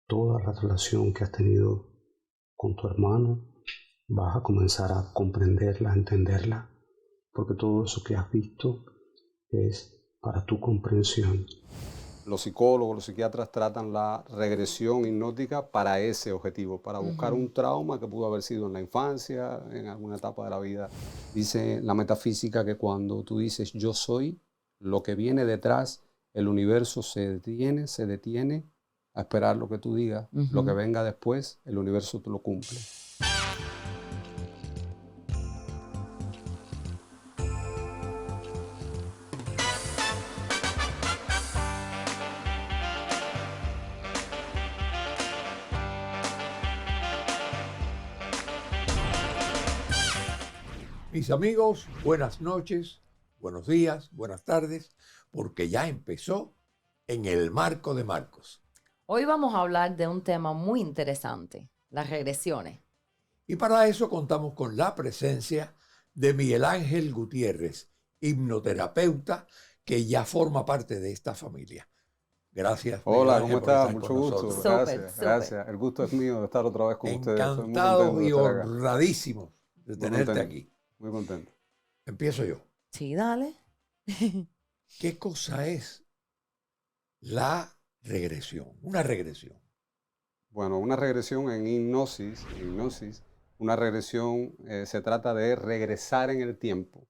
toda la relación que has tenido con tu hermano, vas a comenzar a comprenderla, a entenderla, porque todo eso que has visto es para tu comprensión. Los psicólogos, los psiquiatras tratan la regresión hipnótica para ese objetivo, para buscar un trauma que pudo haber sido en la infancia, en alguna etapa de la vida. Dice la metafísica que cuando tú dices yo soy, lo que viene detrás, el universo se detiene a esperar lo que tú digas. Lo que venga después, el universo te lo cumple. Mis amigos, buenas noches, buenos días, buenas tardes, porque ya empezó En el Marco de Marcos. Hoy vamos a hablar de un tema muy interesante, las regresiones. Y para eso contamos con la presencia de Miguel Ángel Gutiérrez, hipnoterapeuta que ya forma parte de esta familia. Gracias. Hola, Miguel Ángel, ¿cómo por estás? estar Mucho con gusto. nosotros. Gracias, Súper. gracias. El gusto es mío de estar otra vez con ustedes. Estoy muy Encantado contento de y estar acá. honradísimo de Muy tenerte contento, aquí. muy contento. Empiezo yo. Sí, dale. ¿Qué cosa es la regresión? Una regresión. Bueno, una regresión en hipnosis, una regresión se trata de regresar en el tiempo.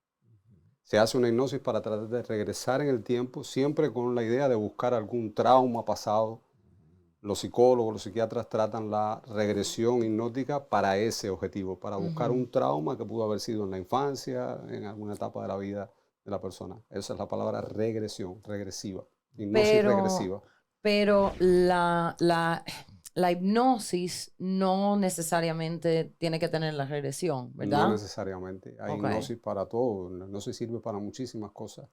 Se hace una hipnosis para tratar de regresar en el tiempo, siempre con la idea de buscar algún trauma pasado. Los psicólogos, los psiquiatras tratan la regresión hipnótica para ese objetivo, para buscar un trauma que pudo haber sido en la infancia, en alguna etapa de la vida de la persona. Esa es la palabra regresión, regresiva, hipnosis regresiva. Pero la hipnosis no necesariamente tiene que tener la regresión, ¿verdad? No necesariamente. Hay Ok. hipnosis para todo. La hipnosis sirve para muchísimas cosas.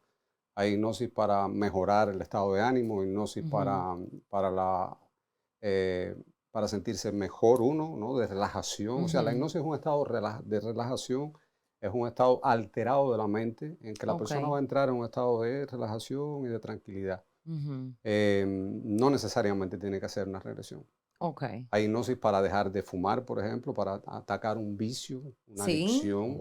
Hay hipnosis para mejorar el estado de ánimo, hipnosis para sentirse mejor uno, ¿no? De relajación. O sea, la hipnosis es un estado de relajación, es un estado alterado de la mente en que la persona va a entrar en un estado de relajación y de tranquilidad. No necesariamente tiene que hacer una regresión. Okay. Hay hipnosis para dejar de fumar, por ejemplo, para atacar un vicio, una Sí. adicción.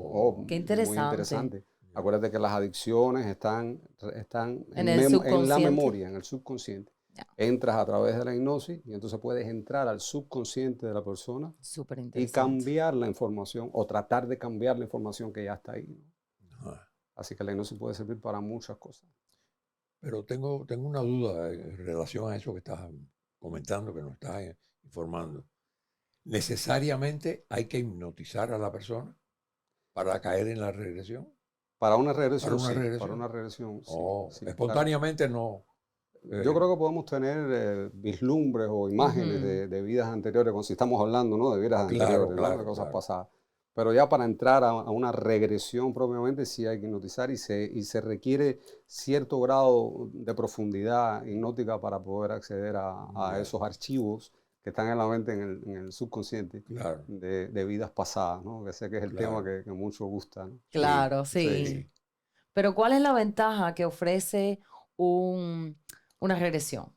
Qué Muy interesante. Acuérdate que las adicciones están En el en la subconsciente. memoria, en el subconsciente. Ya. Entras a través de la hipnosis y entonces puedes entrar al subconsciente de la persona Súper y interesante. cambiar la información o tratar de cambiar la información que ya está ahí, ¿no? Ajá. Así que la hipnosis puede servir para muchas cosas. Pero tengo una duda en relación a eso que estás comentando, que nos estás informando. ¿Necesariamente hay que hipnotizar a la persona para caer en la regresión? Para una regresión, ¿Para una sí. regresión? Para una regresión, sí. Oh, Sí, espontáneamente no. Yo creo que podemos tener vislumbres o imágenes de vidas anteriores, cuando si estamos hablando, ¿no? De vidas anteriores, ¿no? De cosas pasadas. Pero ya para entrar a una regresión propiamente sí hay que hipnotizar y se requiere cierto grado de profundidad hipnótica para poder acceder a esos archivos que están en la mente, en el subconsciente, de vidas pasadas, ¿no? Que sé que es el tema que mucho gusta, ¿no? Claro, sí. Pero ¿cuál es la ventaja que ofrece una regresión?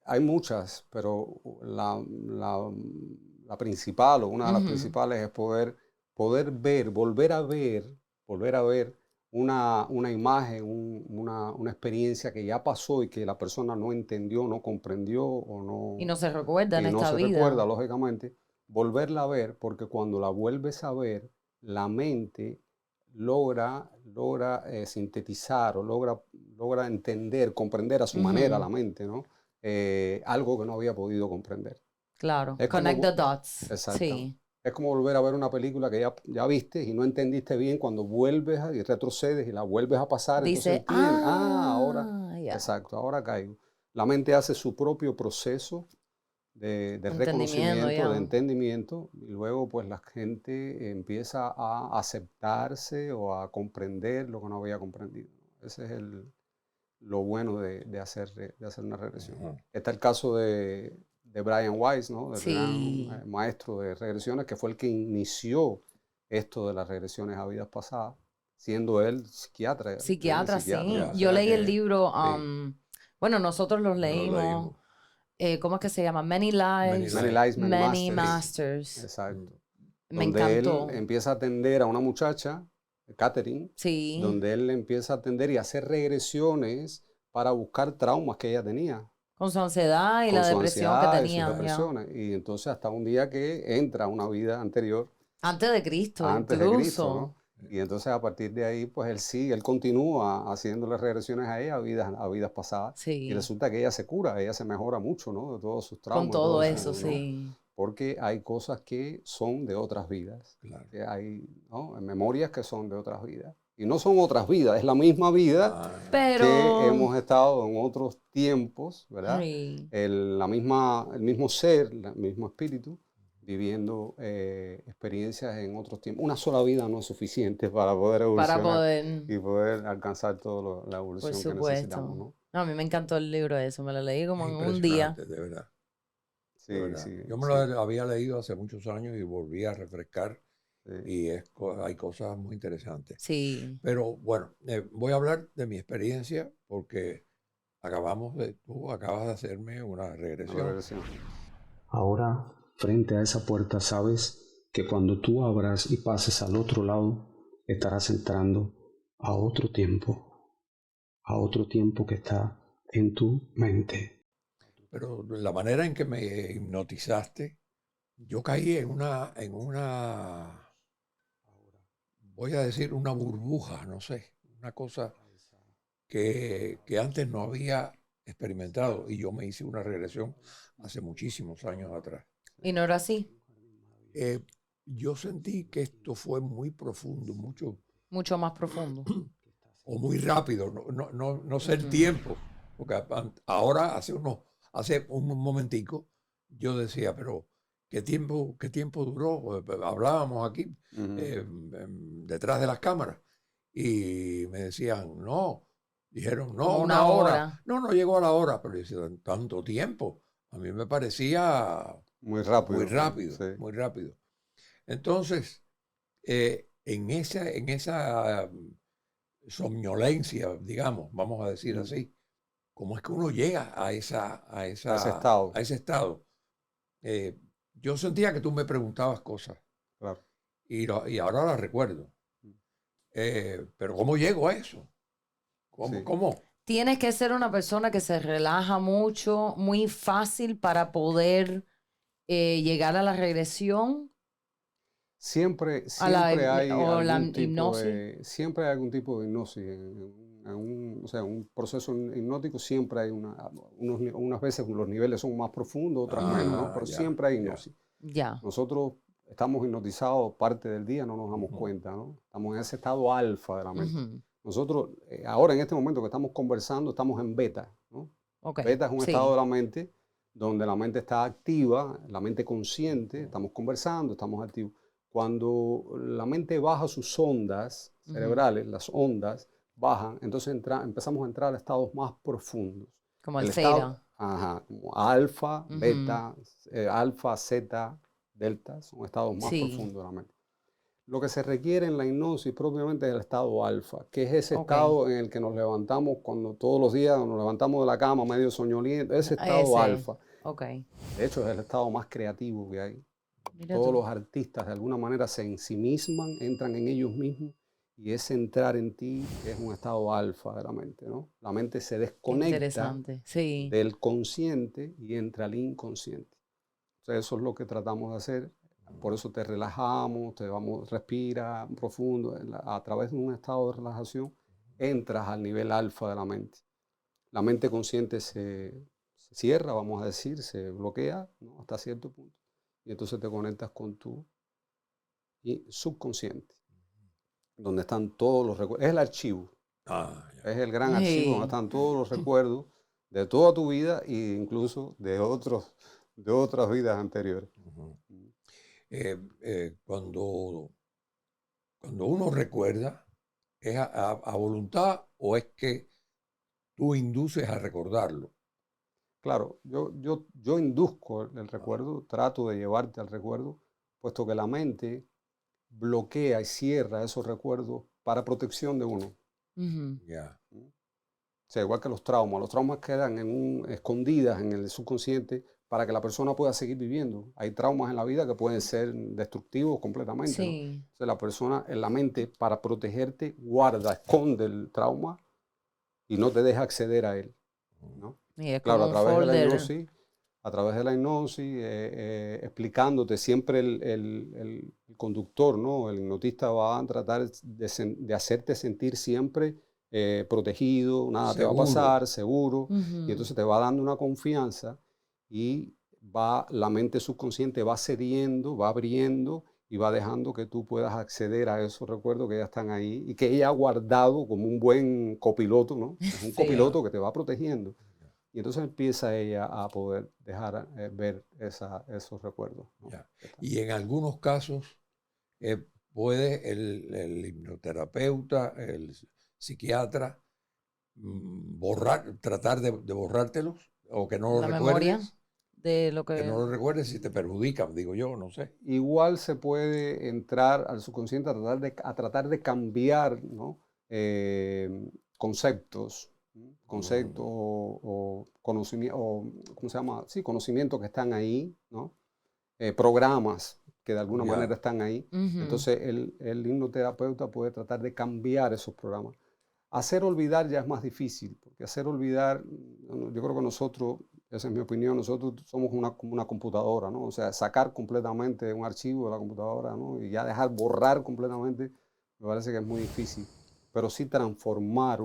Hay muchas, pero la principal o una de las principales es poder ver, volver a ver una imagen, una experiencia que ya pasó y que la persona no entendió, no comprendió o no... Y no se recuerda en esta vida. Y no se recuerda, lógicamente, volverla a ver, porque cuando la vuelves a ver, la mente logra sintetizar o logra entender, comprender a su manera la mente, ¿no? Algo que no había podido comprender. Claro, Es connect como, the dots. exacto. Sí. Es como volver a ver una película que ya viste y no entendiste bien, cuando vuelves y retrocedes y la vuelves a pasar, Dice, entonces entiendes, ahora, ya. exacto, ahora caigo. La mente hace su propio proceso de reconocimiento, de entendimiento, y luego pues la gente empieza a aceptarse o a comprender lo que no había comprendido. Ese es lo bueno de hacer una regresión. Está el caso de Brian Weiss, ¿no? Del gran maestro de regresiones, que fue el que inició esto de las regresiones a vidas pasadas, siendo él psiquiatra. Psiquiatra, sí. Ya, Yo leí el libro, sí. bueno, nosotros los leímos. ¿cómo es que se llama? Many Many Lives, Many Lives. Lives, Many Many Masters. Masters. Exacto. Me Donde encantó. él empieza a atender a una muchacha, Catherine, Sí, donde él empieza a atender y a hacer regresiones para buscar traumas que ella tenía, con su ansiedad y con la su depresión que ansiedad y sus tenía, ya. depresiones. Y entonces hasta un día que entra a una vida anterior, Antes de Cristo, antes de Cristo, incluso. ¿no? Y entonces a partir de ahí, pues él continúa haciéndole regresiones a ella a vidas pasadas. Y Sí, resulta que ella se cura, ella se mejora mucho, ¿no? De todos sus con traumas, de todo todo eso, su, ¿no? sí. Porque hay cosas que son de otras vidas, Claro. que hay, ¿no? Memorias que son de otras vidas. Y no son otras vidas, es la misma vida Ah, que Pero, hemos estado en otros tiempos, ¿verdad? sí, El mismo ser, el mismo espíritu, viviendo experiencias en otros tiempos. Una sola vida no es suficiente para poder para evolucionar poder, y poder alcanzar toda la por evolución que necesitamos, supuesto. ¿no? No, a mí me encantó el libro eso, me lo leí como es en un día. impresionante, de verdad. De Sí, verdad. sí, Yo me sí, lo había leído hace muchos años y volví a refrescar sí. y hay cosas muy interesantes. Sí, Pero bueno, voy a hablar de mi experiencia porque tú acabas de hacerme una Una regresión. regresión. Ahora, frente a esa puerta, sabes que cuando tú abras y pases al otro lado, estarás entrando a otro tiempo que está en tu mente. Pero la manera en que me hipnotizaste, yo caí voy a decir, una burbuja, no sé, una cosa que antes no había experimentado y yo me hice una regresión hace muchísimos años atrás. y no era así, Eh, yo sentí que esto fue muy profundo, mucho más profundo. o muy rápido, no sé el Ujú. tiempo, porque ahora hace un momentico yo decía, pero qué tiempo duró? Hablábamos aquí Ujú. detrás de las cámaras y me decían, no, dijeron, no, Como una una hora, hora. no llegó a la hora, pero yo decía, tanto tiempo, a mí me parecía Muy rápido, sí. muy rápido. Entonces, en esa somnolencia, digamos, vamos a decir Ujú. así, ¿cómo es que uno llega Ese estado, a ese estado? Eh, yo sentía que tú me preguntabas cosas claro. y ahora las recuerdo. Pero ¿cómo llego a eso? Sí. ¿Cómo? Tienes que ser una persona que se relaja mucho, muy fácil para poder llegar a la regresión, Siempre, a la, siempre hay o la algún tipo hipnosis. de, siempre hay algún tipo de hipnosis. O sea, un proceso hipnótico siempre hay unas veces los niveles son más profundos, otras menos, ¿no? Ah, Pero ya, siempre hay ya. hipnosis. Ya. Nosotros estamos hipnotizados parte del día, no nos damos Ujú. cuenta, ¿no? Estamos en ese estado alfa de la mente. Ujú. Nosotros, ahora en este momento que estamos conversando, estamos en beta, ¿no? Ok. Beta es un estado Sí. de la mente donde la mente está activa, la mente consciente, estamos conversando, estamos activos. Cuando la mente baja sus ondas Ujú. cerebrales, las ondas bajan, entonces empezamos a entrar a estados más profundos. Como el El estado, theta. ajá, como alfa, Ujú. beta, alfa, zeta, delta, son estados más Sí. profundos de la mente. Lo que se requiere en la hipnosis propiamente es el estado alfa, que es ese Ok. estado en el que nos levantamos cuando todos los días nos levantamos de la cama medio soñoliento, ese estado Ese. alfa. Ok. De hecho, es el estado más creativo que hay. Mira Todos tú. los artistas de alguna manera se ensimisman, entran en ellos mismos y ese entrar en ti es un estado alfa de la mente, ¿no? La mente se Qué desconecta interesante. Sí. del consciente y entra al inconsciente. O sea, eso es lo que tratamos de hacer. Por eso te relajamos, respira profundo. A través de un estado de relajación entras al nivel alfa de la mente. La mente consciente se cierra, vamos a decir, se bloquea, ¿no? Hasta cierto punto. Y entonces te conectas con tu subconsciente, donde están todos los recuerdos. Es el archivo, Ah, ya. es el gran archivo donde Sí. están todos los recuerdos de toda tu vida e incluso de otras vidas anteriores. Ujú. Cuando uno recuerda, ¿es a voluntad o es que tú induces a recordarlo? Claro, yo induzco el recuerdo, trato de llevarte al recuerdo, puesto que la mente bloquea y cierra esos recuerdos para protección de uno. Ujú. Ya. O sea, igual que los traumas quedan escondidas en el subconsciente para que la persona pueda seguir viviendo. Hay traumas en la vida que pueden ser destructivos completamente, ¿no? Sí. Entonces la persona en la mente, para protegerte, guarda, esconde el trauma y no te deja acceder a él, ¿no? Y es Claro, como un folder. a través de la hipnosis, explicándote siempre el conductor, ¿no? El hipnotista va a tratar de hacerte sentir siempre protegido, nada te va a Seguro. pasar, seguro, Ujú. y entonces te va dando una confianza y la mente subconsciente va cediendo, va abriendo y va dejando que tú puedas acceder a esos recuerdos que ya están ahí y que ella ha guardado como un buen copiloto, ¿no? Es un Sí. copiloto que te va protegiendo. Y entonces empieza ella a poder dejar ver esos recuerdos, ¿no? Ya. Y en algunos casos puede el hipnoterapeuta, el psiquiatra, tratar de borrártelos o que no lo La memoria recuerdes. de lo Que que... no lo recuerdes si te perjudica, digo yo, no sé. Igual se puede entrar al subconsciente a tratar de cambiar, ¿no? Conceptos o conocimientos, ¿cómo se llama? Sí, conocimientos que están ahí, ¿no? Programas que de alguna Ya. manera están ahí. Ujú. Entonces el hipnoterapeuta puede tratar de cambiar esos programas. Hacer olvidar ya es más difícil, porque hacer olvidar, yo creo que nosotros, esa es mi opinión, nosotros somos como una computadora, ¿no? O sea, sacar completamente un archivo de la computadora, ¿no? Y ya dejar borrar completamente, me parece que es muy difícil. Pero sí transformar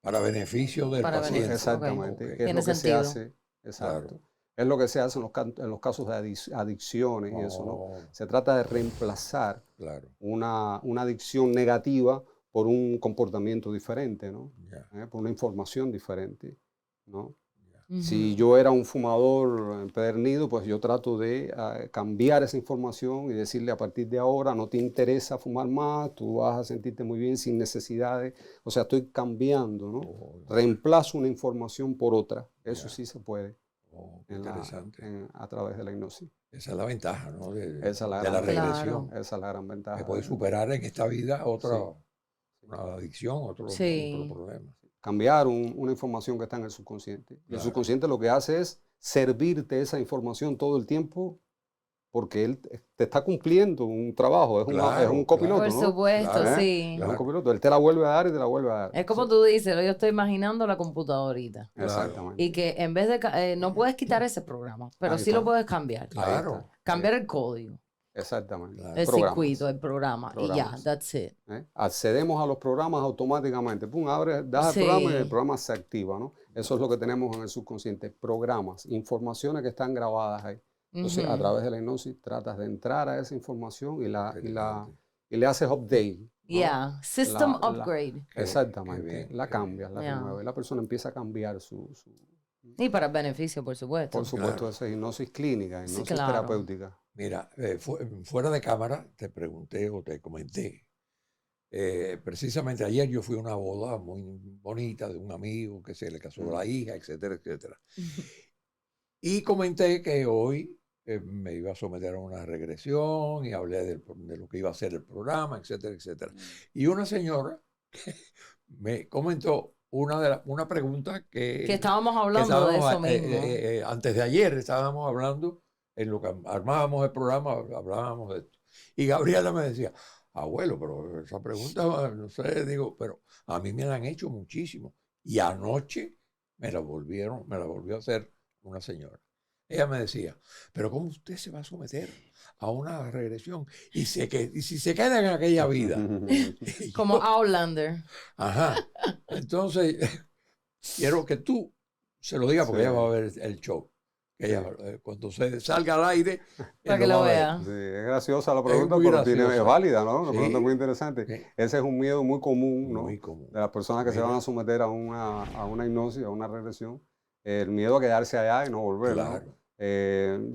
Para beneficio del Para paciente. beneficio, exactamente, Ok. que es Tiene lo que se sentido. hace, exacto. Claro. Es lo que se hace en los casos de adicciones y eso, ¿no? Oh, Se trata de reemplazar claro. una adicción negativa por un comportamiento diferente, ¿no? Ya, Por una información diferente, ¿no? ya. Ujú. Si yo era un fumador empedernido, pues yo trato de cambiar esa información y decirle a partir de ahora no te interesa fumar más, tú vas a sentirte muy bien sin necesidades. O sea, estoy cambiando, ¿no? Oh, Reemplazo una información por otra. Eso ya. sí se puede Oh, qué interesante. a través de la hipnosis. Esa es la ventaja, ¿no? Esa es la De gran la ventaja. regresión. Esa es la gran ventaja. Que puede superar en esta vida otra Sí. una adicción, otro Sí. problema. Cambiar una información que está en el subconsciente. Y el Claro. subconsciente lo que hace es servirte esa información todo el tiempo porque él te está cumpliendo un trabajo, es Claro, un copiloto, Por ¿no? supuesto, Claro, sí. Es un copiloto, él te la vuelve a dar y te la vuelve a dar. Es como Sí, tú dices, yo estoy imaginando la computadorita. Claro. exactamente. Y que en vez de... no puedes quitar ese programa, pero Ahí sí lo está. puedes cambiar. Ahí Claro. está. Cambiar Ahí el código, exactamente. Claro. el Programas. circuito, el programa. Y ya, Programas. that's it. Accedemos a los programas automáticamente. Pum, das el programa y el Sí. programa se activa, ¿no? Eso es lo que tenemos en el subconsciente. Programas, informaciones que están grabadas ahí. Entonces, a Ujú. través de la hipnosis tratas de entrar a esa información y Interesante. le haces update, ¿no? Yeah, system La- la- upgrade. Exactamente. Qué bien, La qué cambias, la Yeah. renuevas. Y la persona empieza a cambiar Y para el beneficio, por supuesto. por supuesto, Claro. esa es hipnosis clínica, Sí, hipnosis claro. terapéutica. Mira, fuera de cámara te pregunté o te comenté. Precisamente ayer yo fui a una boda muy bonita de un amigo que se le casó la hija, etcétera, etcétera. Y comenté que hoy me iba a someter a una regresión y hablé de lo que iba a ser el programa, etcétera, etcétera. Y una señora me comentó una pregunta Que estábamos hablando de eso mismo. antes de ayer estábamos hablando, en lo que armábamos el programa, hablábamos de esto. Y Gabriela me decía, abuelo, pero esa pregunta, no sé, digo, pero a mí me la han hecho muchísimo. Y anoche me la volvió a hacer una señora. Ella me decía, pero ¿cómo usted se va a someter a una regresión? Y si se queda en aquella vida. Y Como yo, Outlander. ajá. Entonces, quiero que tú se lo digas porque Sí. ella va a ver el show. Que Sí. ella, cuando se salga al aire, Para que él lo va a ver. vea. Sí, es graciosa la pregunta, muy pero graciosa. es válida, ¿no? Una Sí. pregunta muy interesante. Sí. Ese es un miedo muy común, ¿no? Muy común. De las personas que se Mira. van a someter a una hipnosis, a una regresión. El miedo a quedarse allá y no volver, Claro. ¿no?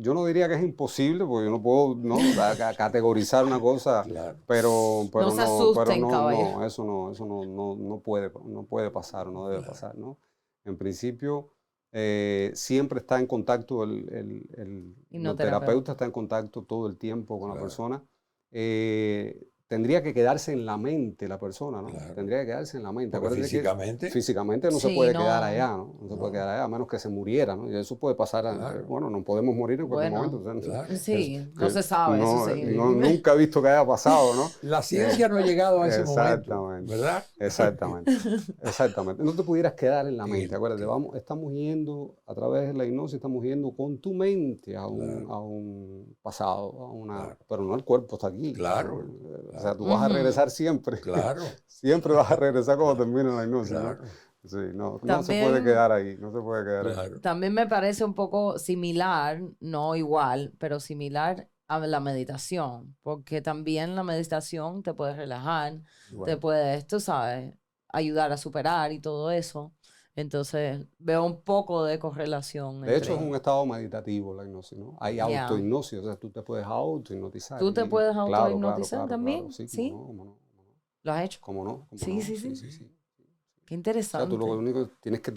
Yo no diría que es imposible, porque yo no puedo, ¿no? categorizar una cosa, Claro. pero No se asusten, caballero. no, eso no puede pasar, no debe Claro. pasar, ¿no? En principio, siempre está en contacto el Hipnoterapeuta. terapeuta, está en contacto todo el tiempo con la Claro. persona. tendría que quedarse en la mente la persona, ¿no? Claro. Tendría que quedarse en la mente. Porque Acuérdate que físicamente no se Sí, puede no. quedar allá, ¿no? No se No. puede quedar allá, a menos que se muriera, ¿no? Y eso puede pasar, Claro. bueno, no podemos morir en cualquier Bueno, momento. O sea, Claro. Sí, no que se sabe, eso sí. nunca he visto que haya pasado, ¿no? La ciencia no ha llegado a ese momento, Exactamente. ¿verdad? Exactamente, exactamente. No te pudieras quedar en la mente, El- acuérdate, claro. estamos yendo, a través de la hipnosis, estamos yendo con tu mente a Claro. un pasado, Claro. pero no el cuerpo está aquí. Claro, O sea, claro. tú vas a Ujú. regresar siempre. Claro, Siempre vas a regresar cuando termine la hipnosis, ¿no? claro, Sí, no se También- puede quedar ahí, no se puede quedar ahí. claro. También me parece un poco similar, no igual, pero similar a la meditación, porque también la meditación te puede relajar, te Igual. puede, tú sabes, ayudar a superar y todo eso. Entonces veo un poco de correlación De hecho, es entre... un estado meditativo la hipnosis, ¿no? Hay Ya. autohipnosis, o sea, tú te puedes autohipnotizar. ¿Tú te puedes Claro, autohipnotizar claro, también? sí, ¿Sí? cómo no, ¿Lo has hecho? cómo no, cómo Sí, no, sí, sí, sí. sí. Qué O sea, tú interesante. lo único que tienes que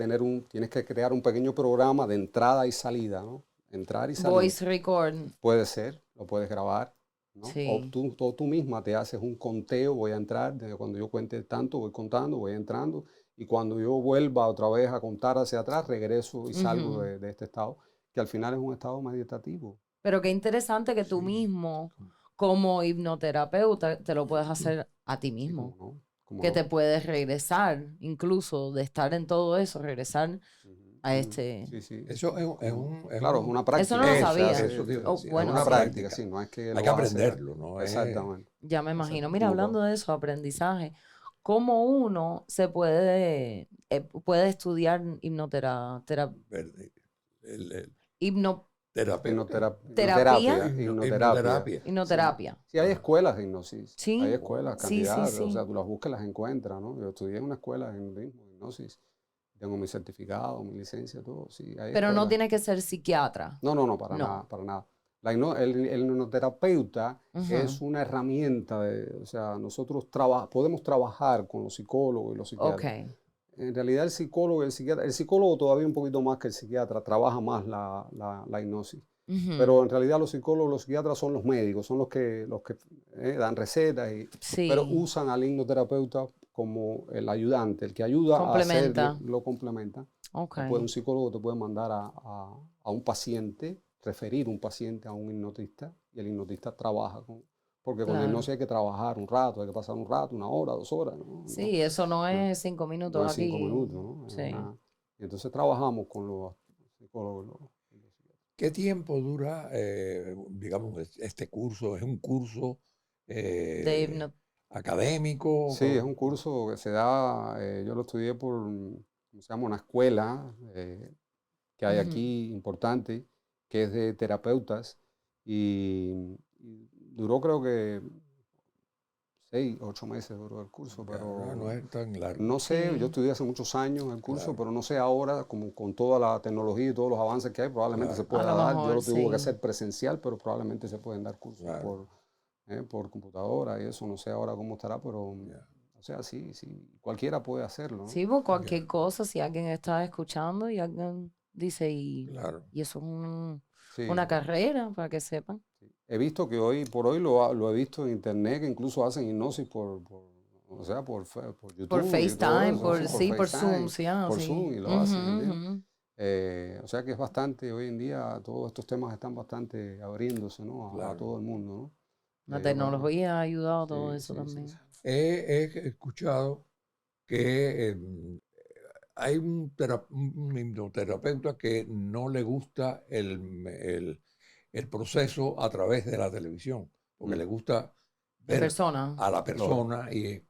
tienes que crear un pequeño programa de entrada y salida, ¿no? Entrar y salir. Voice record. Puede ser, lo puedes grabar, ¿no? Sí. O tú misma te haces un conteo, voy a entrar, desde cuando yo cuente tanto, voy contando, voy entrando, y cuando yo vuelva otra vez a contar hacia atrás, regreso y salgo Ujú. de este estado, que al final es un estado meditativo. Pero qué interesante que tú Sí. mismo, como hipnoterapeuta, te lo puedes hacer a ti Sí, mismo. cómo no, cómo Que no. te puedes regresar, incluso de estar en todo eso, regresar Ujú, a ujú. este... Sí, sí. Eso es Como- un... es Claro, es un- una práctica. Eso no lo Se sabía. hace- Eso te iba a Oh, decir, es bueno, una una sí. práctica, práctica. sí, no es que Hay lo que vas a hacer. aprenderlo, ¿no? Exactamente. Ya me imagino. Mira, Exacto. hablando de eso, aprendizaje, ¿cómo uno se puede estudiar Verde. El hipnoterapia? terapeuta. Hipnoterapia. Hipnoterapia. Hipnoterapia. Sí, hay Ajá. escuelas de hipnosis. Hay Sí, escuelas, sí, sí, cantidades. O sí. sea, tú las buscas, las encuentras, ¿no? Yo estudié en una escuela de hipnosis. Tengo mi certificado, mi licencia, todo. Sí, hay Pero no escuelas. tiene que ser psiquiatra. No, para No. nada, para nada. El hipnoterapeuta es Ujú. una herramienta, o sea, nosotros podemos trabajar con los psicólogos y los Ok. psiquiatras. En realidad el psicólogo y el psiquiatra, el psicólogo todavía un poquito más que el psiquiatra, trabaja más la hipnosis. Ujú. Pero en realidad los psicólogos, los psiquiatras son los médicos, son los que dan recetas, pero Sí. usan al hipnoterapeuta como el ayudante, el que ayuda a hacer, Complementa. lo complementa. Ok. Un psicólogo te puede mandar a un paciente, referir un paciente a un hipnotista, y el hipnotista trabaja porque con la Claro. hipnosis hay que trabajar un rato, hay que pasar un rato, 1 hora, 2 horas, ¿no? Sí, eso no No, es 5 minutos no es aquí. 5 minutos, ¿no? Sí. Y entonces trabajamos con los psicólogos. y los psiquiatras. ¿Qué tiempo dura, digamos, este curso? ¿Es un curso De hipno... académico? Sí, es un curso que se da, yo lo estudié ¿cómo se llama? Una escuela que hay Ujú. aquí importante, que es de terapeutas, y duró creo que 6, 8 meses duró el curso, Ya, pero no es tan largo. no sé, Sí. yo estudié hace muchos años el curso, Claro. pero no sé ahora, como con toda la tecnología y todos los avances que hay, probablemente se Claro. pueda A lo dar. Yo mejor, lo tuve que sí. hacer presencial, pero probablemente se pueden dar cursos Claro. por computadora y eso, no sé ahora cómo estará, pero, Ya. o sea, sí, cualquiera puede hacerlo, ¿no? Sí, por cualquier cosa, si alguien está escuchando y alguien dice, Claro. y eso es Sí, una carrera, para que sepan. sí. He visto que hoy por hoy lo he visto en internet, que incluso hacen hipnosis o sea, por YouTube Por y todo FaceTime, eso, sí, por FaceTime, Zoom, sí, ah, por sí. Zoom y lo Ujú, hacen, ¿entiendes? ujú. O sea que es bastante, hoy en día todos estos temas están bastante abriéndose, ¿no? a Claro. todo el mundo, ¿no? La Yo creo tecnología ha ayudado a todo sí, eso sí, sí, también. sí. He escuchado que hay un hipnoterapeuta que no le gusta el proceso a través de la televisión, porque Mm. le gusta De ver persona. a la persona y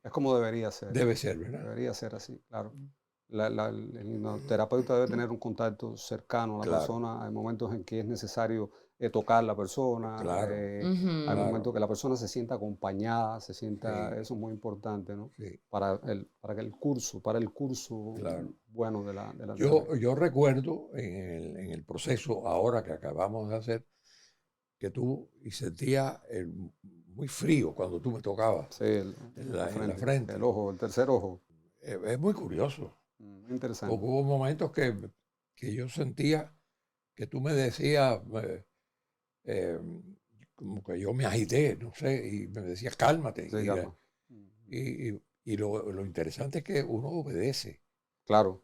Es como debería ser. debe ser, ¿verdad? Debería ser así, claro. El hipnoterapeuta debe tener un contacto cercano a la Claro. persona. Hay momentos en que es necesario tocar a la persona. Claro. Ujú. Hay Claro. momentos que la persona se sienta acompañada, eso es muy importante, ¿no? Sí. Para el curso Claro. bueno de la terapia. Yo recuerdo en el proceso ahora que acabamos de hacer que tú sentía muy frío cuando tú me tocabas Sí, en la frente, frente. el ojo, el tercer ojo. Es muy curioso, Interesante. porque hubo momentos que yo sentía que tú me decías, como que yo me agité, no sé, y me decía, cálmate. Sí, Y, calma. y lo interesante es que uno obedece Claro.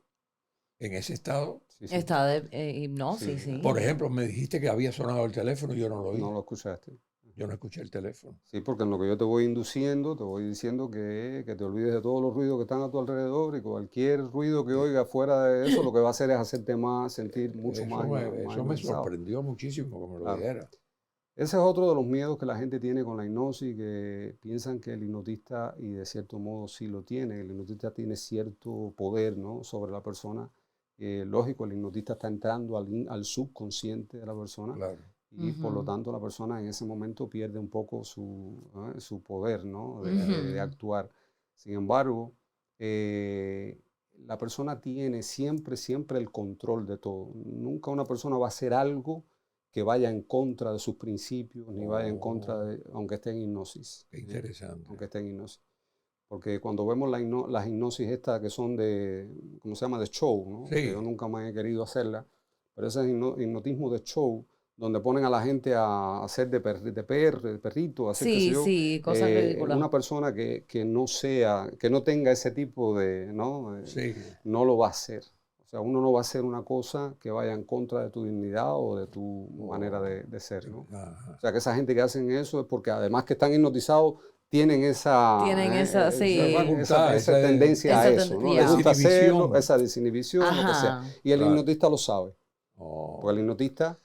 en ese estado. Sí, sí. Está de hipnosis, Sí. sí. Por ejemplo, me dijiste que había sonado el teléfono y yo no lo oí. No lo escuchaste. Yo no escuché el teléfono. Sí, porque en lo que yo te voy induciendo, te voy diciendo que te olvides de todos los ruidos que están a tu alrededor y cualquier ruido que oigas fuera de eso, lo que va a hacer es hacerte más, sentir mucho más Eso me hipnotizado. sorprendió muchísimo que me lo Claro. dijera. Ese es otro de los miedos que la gente tiene con la hipnosis, que piensan que el hipnotista, y de cierto modo sí lo tiene, el hipnotista tiene cierto poder, ¿no?, sobre la persona. Lógico, el hipnotista está entrando al subconsciente de la persona. Claro. Y por lo tanto la persona en ese momento pierde un poco su poder, ¿no?, de actuar. Sin embargo, la persona tiene siempre el control de todo. Nunca una persona va a hacer algo que vaya en contra de sus principios, ni vaya en contra de, aunque esté en hipnosis. Qué interesante. Aunque esté en hipnosis. Porque cuando vemos las hipnosis estas que son de, ¿cómo se llama?, de show, ¿no? Sí. Que yo nunca más he querido hacerla, pero ese es hipnotismo de show, donde ponen a la gente a hacer de perrito, a hacer, qué sé yo, Sí, cosas ridículas. una persona que no tenga ese tipo de, ¿no? Sí. No lo va a hacer. O sea, uno no va a hacer una cosa que vaya en contra de tu dignidad o de tu manera de ser, ¿no? Ajá. O sea, que esa gente que hacen eso es porque además que están hipnotizados, tienen esa facultad, esa tendencia a eso, ¿no? Les gusta hacerlo, esa desinhibición, lo que sea. Y el hipnotista lo sabe. Porque el hipnotista,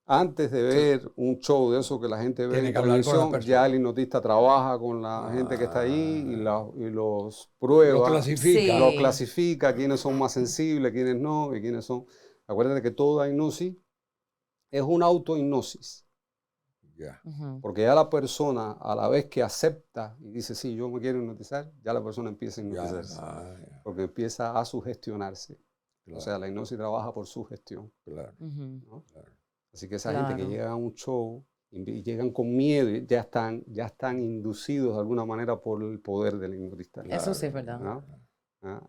antes de ver un show de eso que la gente ve en televisión, ya el hipnotista trabaja con la gente que está ahí y los prueba. Lo clasifica, quiénes son más sensibles, quiénes no, y quiénes son. Acuérdate que toda hipnosis es una autohipnosis. Yeah. Porque ya la persona, a la vez que acepta y dice, sí, yo me quiero hipnotizar, ya la persona empieza a hipnotizarse. Porque empieza a sugestionarse. Claro. O sea, la hipnosis trabaja por sugestión. Claro. ¿No? Claro. Así que esa gente que llega a un show y llegan con miedo, ya están inducidos de alguna manera por el poder del hipnotista. Claro. Eso sí es verdad. ¿No?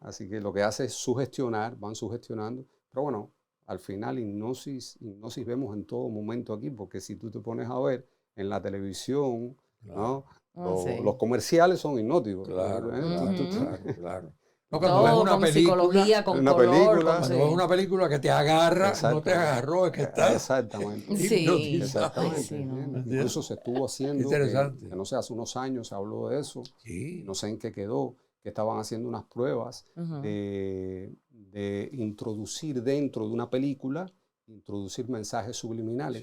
Así que lo que hace es sugestionar, van sugestionando. Pero bueno, al final hipnosis vemos en todo momento aquí, porque si tú te pones a ver en la televisión, ¿no? Los comerciales son hipnóticos. Claro, claro. No, cuando ves una película, psicología, con una color, película, cuando ves una película que te agarra, no te agarró, es que está exactamente. Sí. Exactamente. Sí, no. Eso se estuvo haciendo, interesante. que no sé, hace unos años se habló de eso, sí. No sé en qué quedó, que estaban haciendo unas pruebas de introducir dentro de una película, introducir mensajes subliminales,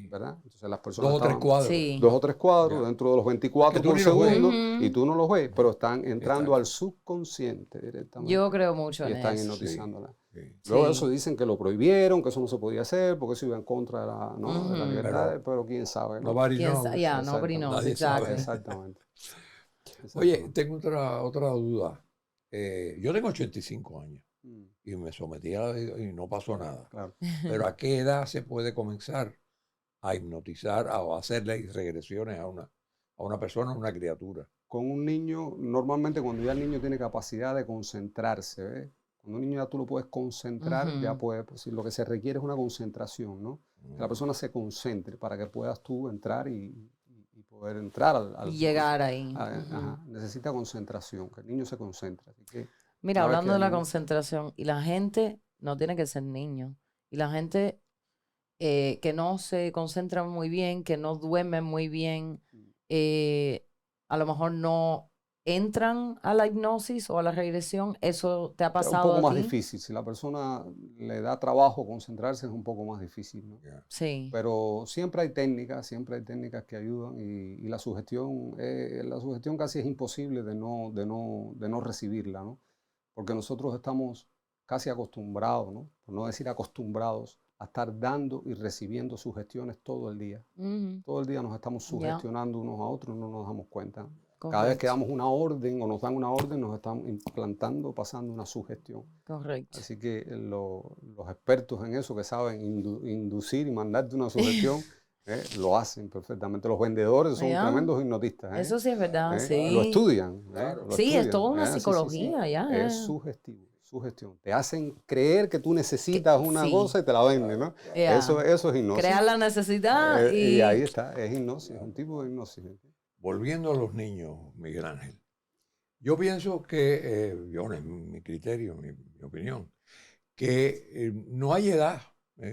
¿verdad? Entonces las personas 2 o 3 cuadros. Sí. 2 o 3 cuadros dentro de los 24 por segundo y tú no los ves, pero están entrando al subconsciente directamente. Yo creo mucho en eso. Y están hipnotizándola. Luego eso dicen que lo prohibieron, que eso no se podía hacer, porque eso iba en contra de la libertad, pero quién sabe. Nobody knows. Exactamente. Oye, tengo otra duda. Yo tengo 85 años. Y me sometí y no pasó nada. Claro. Pero ¿a qué edad se puede comenzar a hipnotizar o a hacerle regresiones a una persona, a una criatura? Con un niño, normalmente cuando ya el niño tiene capacidad de concentrarse, ¿ves? Cuando un niño ya tú lo puedes concentrar, ya puede, pues, lo que se requiere es una concentración, ¿no? Que la persona se concentre para que puedas tú entrar y poder entrar y llegar ahí. Necesita concentración, que el niño se concentre. Así que, mira, hablando de la concentración, y la gente no tiene que ser niño, y la gente que no se concentra muy bien, que no duerme muy bien, a lo mejor no entran a la hipnosis o a la regresión. ¿Eso te ha pasado un poco más a ti? difícil. Si la persona le da trabajo concentrarse, es un poco más difícil, ¿no? Sí. Pero siempre hay técnicas que ayudan y la sugestión casi es imposible de no recibirla, ¿no? Porque nosotros estamos casi acostumbrados, ¿no? Por no decir acostumbrados, a estar dando y recibiendo sugestiones todo el día. Todo el día nos estamos sugestionando unos a otros, no nos damos cuenta. Correcto. Cada vez que damos una orden o nos dan una orden, nos estamos implantando, pasando una sugestión. Correcto. Así que los expertos en eso que saben inducir y mandarte una sugestión, lo hacen perfectamente. Los vendedores son tremendos hipnotistas. Eso sí es verdad, sí. Lo estudian. Sí, es toda una psicología, Es sugestivo. sugestión. Te hacen creer que tú necesitas una sí. cosa y te la venden, ¿no? Yeah. Eso es hipnosis. Crear la necesidad Y ahí está, es hipnosis, un tipo de hipnosis. Volviendo a los niños, Miguel Ángel, yo pienso que, yo, en mi criterio, mi opinión, que no hay edad,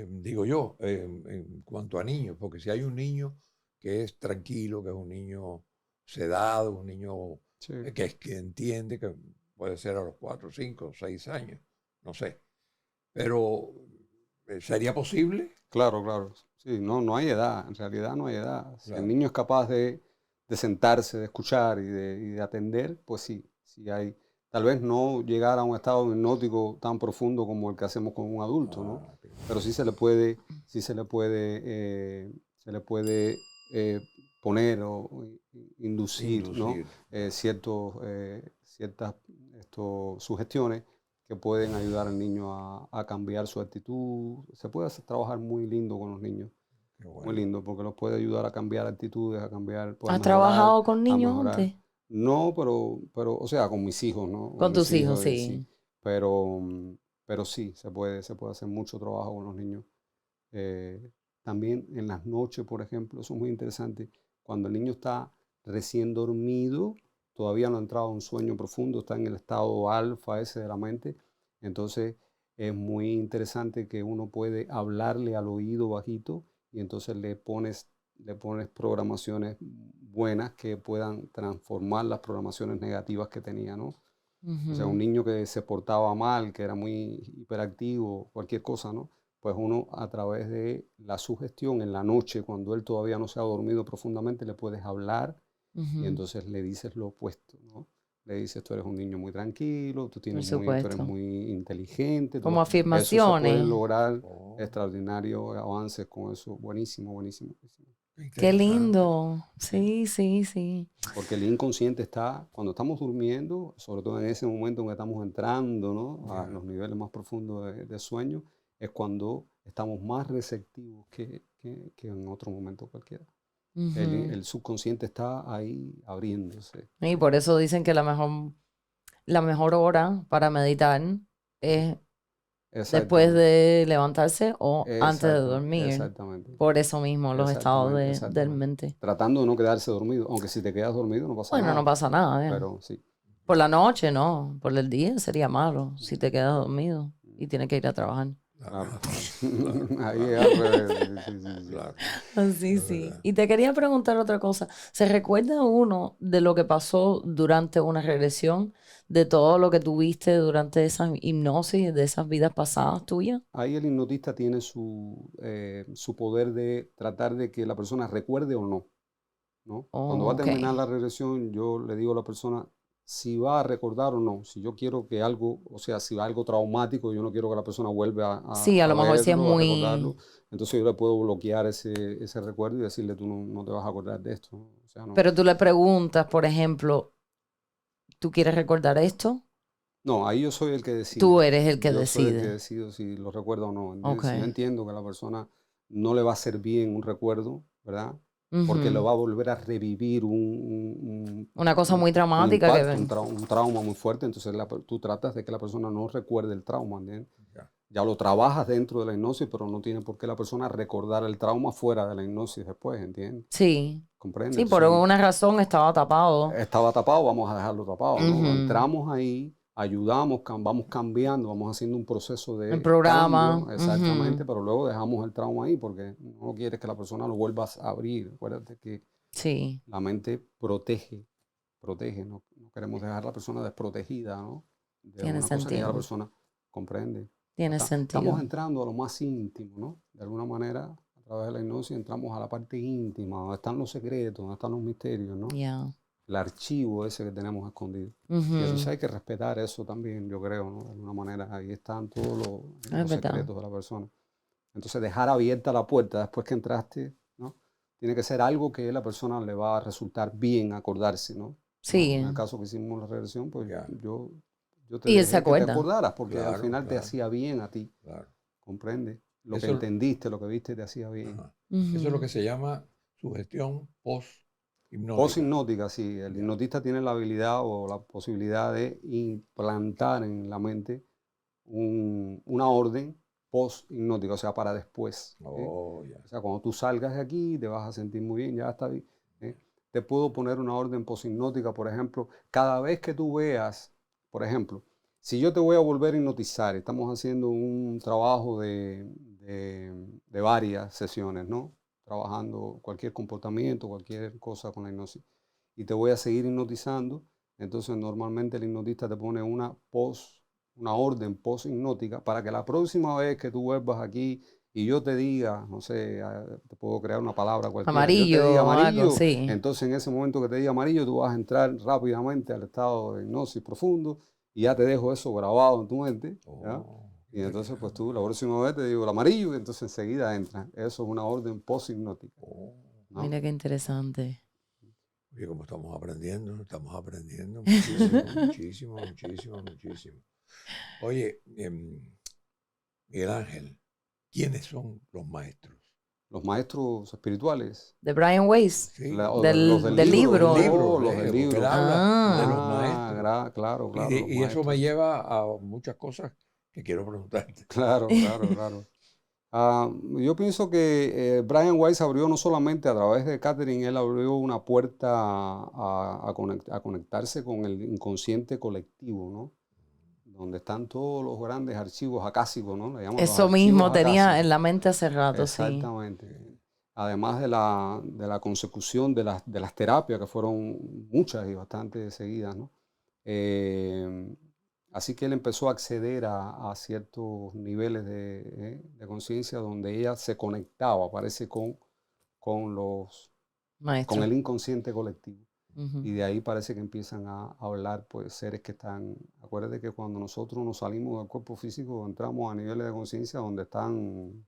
digo yo, en cuanto a niños, porque si hay un niño que es tranquilo, que es un niño sedado, un niño Sí. que entiende, que puede ser a los 4, 5, 6 años, no sé, pero ¿sería posible? Claro, claro. Sí, no hay edad, en realidad no hay edad. Si Claro. el niño es capaz de sentarse, de escuchar y de atender, pues sí hay. Tal vez no llegar a un estado hipnótico tan profundo como el que hacemos con un adulto, ¿no? Ah, ok. Pero sí se le puede poner o inducir, ¿no? Inducir. Ciertas sugestiones que pueden ayudar al niño a cambiar su actitud. Se puede trabajar muy lindo con los niños, Qué muy bueno. lindo, porque los puede ayudar a cambiar actitudes, a cambiar, pues, a ¿Has mejorar, trabajado con a niños mejorar. antes? No, pero, o sea, con mis hijos, ¿no? Con mis tus hijos, sí. sí. Pero sí, se puede hacer mucho trabajo con los niños. También en las noches, por ejemplo, eso es muy interesante. Cuando el niño está recién dormido, todavía no ha entrado a un sueño profundo, está en el estado alfa ese de la mente. Entonces es muy interesante que uno puede hablarle al oído bajito y entonces le pones programaciones buenas que puedan transformar las programaciones negativas que tenía, ¿no? O sea, un niño que se portaba mal, que era muy hiperactivo, cualquier cosa, ¿no? Pues uno a través de la sugestión en la noche, cuando él todavía no se ha dormido profundamente, le puedes hablar y entonces le dices lo opuesto, ¿no? Le dices, tú eres un niño muy tranquilo, tú Por eres supuesto. muy inteligente. Como Eso se puede afirmaciones. lograr Oh, extraordinarios avances con eso. Buenísimo, buenísimo, buenísimo. Qué interesante. lindo. Sí, sí, sí. Porque el inconsciente está, cuando estamos durmiendo, sobre todo en ese momento en que estamos entrando, ¿no? a Ya. los niveles más profundos de sueño, es cuando estamos más receptivos que en otro momento cualquiera. Ujú. El subconsciente está ahí abriéndose. Y por eso dicen que la mejor hora para meditar es después de levantarse o antes de dormir. Exactamente. Por eso mismo, los estados del Exactamente. mente. Tratando de no quedarse dormido, aunque si te quedas dormido no pasa Bueno, nada. no pasa nada, ¿eh? Pero sí. Por la noche, no. Por el día sería malo si te quedas dormido y tienes que ir a trabajar. Claro. Claro. Ahí es al revés. Sí. Claro. Así Es sí. verdad. Y te quería preguntar otra cosa. ¿Se recuerda uno de lo que pasó durante una regresión, de todo lo que tuviste durante esa hipnosis, de esas vidas pasadas tuyas? Ahí el hipnotista tiene su poder de tratar de que la persona recuerde o no, ¿no? Cuando va Oh, a ok. terminar la regresión, yo le digo a la persona si va a recordar o no. Si yo quiero que algo, o sea, si va algo traumático, yo no quiero que la persona vuelva Sí, a lo mejor sí es verlo, a recordarlo. muy... Entonces yo le puedo bloquear ese recuerdo y decirle, tú no te vas a acordar de esto, ¿no? O sea, no. Pero tú le preguntas, por ejemplo, ¿tú quieres recordar esto? No, ahí yo soy el que decide. Tú eres el que Yo soy el que decide. decido si lo recuerdo o no. Ok. Si yo entiendo que a la persona no le va a hacer bien un recuerdo, ¿verdad? Porque lo Ujú. va a volver a revivir Una cosa muy un dramática que... impacto, un trauma muy fuerte, entonces tú tratas de que la persona no recuerde el trauma, ¿entiendes? Ya. Ya lo trabajas dentro de la hipnosis, pero no tiene por qué la persona recordar el trauma fuera de la hipnosis después, ¿entiendes? Sí. ¿Comprende? Sí, por Entonces, alguna razón estaba tapado. estaba tapado, vamos a dejarlo tapado, ¿no? Ujú. Entramos ahí, ayudamos, vamos cambiando, vamos haciendo un proceso El de programa. cambio, exactamente, Ujú. pero luego dejamos el trauma ahí porque no quieres que la persona lo vuelva a abrir. Acuérdate que Sí, la mente protege, no queremos dejar a la persona desprotegida, ¿no? De tiene una cosa que ya la sentido. persona comprende. Tiene Estamos sentido. entrando a lo más íntimo, ¿no? De alguna manera, a través de la hipnosis, entramos a la parte íntima, donde están los secretos, donde están los misterios, ¿no? Ya. El archivo ese que tenemos escondido. Y entonces Ujú. hay que respetar eso también, yo creo, ¿no? De alguna manera, ahí están todos Es los verdad. secretos de la persona. Entonces dejar abierta la puerta después que entraste, ¿no? Tiene que ser algo que a la persona le va a resultar bien acordarse, ¿no? Sí. En el caso que hicimos la regresión, pues Ya. yo te Y él se dejé que te acuerda. acordaras, porque al Claro, final te claro, hacía bien a ti, claro. ¿comprende? Lo que Eso, entendiste, lo que viste, te hacía bien. ajá. Eso es lo Ujú. que se llama sugestión post-hipnótica. Post-hipnótica, sí. El Ya. hipnotista tiene la habilidad o la posibilidad de implantar en la mente una orden post-hipnótica, o sea, para después. Oh, ya. O sea, cuando tú salgas de aquí te vas a sentir muy bien, ya está bien. Te puedo poner una orden post-hipnótica, por ejemplo, cada vez que tú veas, por ejemplo, si yo te voy a volver a hipnotizar, estamos haciendo un trabajo de varias sesiones, ¿no? Trabajando cualquier comportamiento, cualquier cosa con la hipnosis, y te voy a seguir hipnotizando, entonces normalmente el hipnotista te pone una orden post-hipnótica para que la próxima vez que tú vuelvas aquí y yo te diga, no sé, te puedo crear una palabra cualquiera, yo te diga Amarillo o algo amarillo, así. entonces en ese momento que te diga amarillo, tú vas a entrar rápidamente al estado de hipnosis profundo y ya te dejo eso grabado en tu mente, ¿ya? Oh, Y entonces pues tú la próxima vez te digo el amarillo y entonces enseguida entra. Eso es una orden post-hipnótica, oh. ¿no? Mira qué interesante. Oye, como estamos aprendiendo muchísimo, muchísimo, muchísimo, muchísimo. Oye, Miguel Ángel, ¿quiénes son los maestros? Los maestros espirituales. De Brian Weiss, Sí, Los del del libro. Oh, los del porque él libro. habla de los Ah, maestros. Claro, Y, claro, los y eso me maestros. lleva a muchas cosas que quiero preguntarte. Claro, claro, claro. Yo pienso que Brian Weiss abrió no solamente a través de Catherine, él abrió una puerta a conectarse con el inconsciente colectivo, ¿no? Donde están todos los grandes archivos acásicos, ¿no? Le llaman los eso archivos mismo tenía acásicos. en la mente hace rato, sí. Exactamente. Además de la consecución de las terapias, que fueron muchas y bastante seguidas, ¿no? Así que él empezó a acceder a ciertos niveles de conciencia donde ella se conectaba, parece, con Maestro. el inconsciente colectivo. Ujú. Y de ahí parece que empiezan a hablar pues seres que están, acuérdate que cuando nosotros nos salimos del cuerpo físico entramos a niveles de conciencia donde están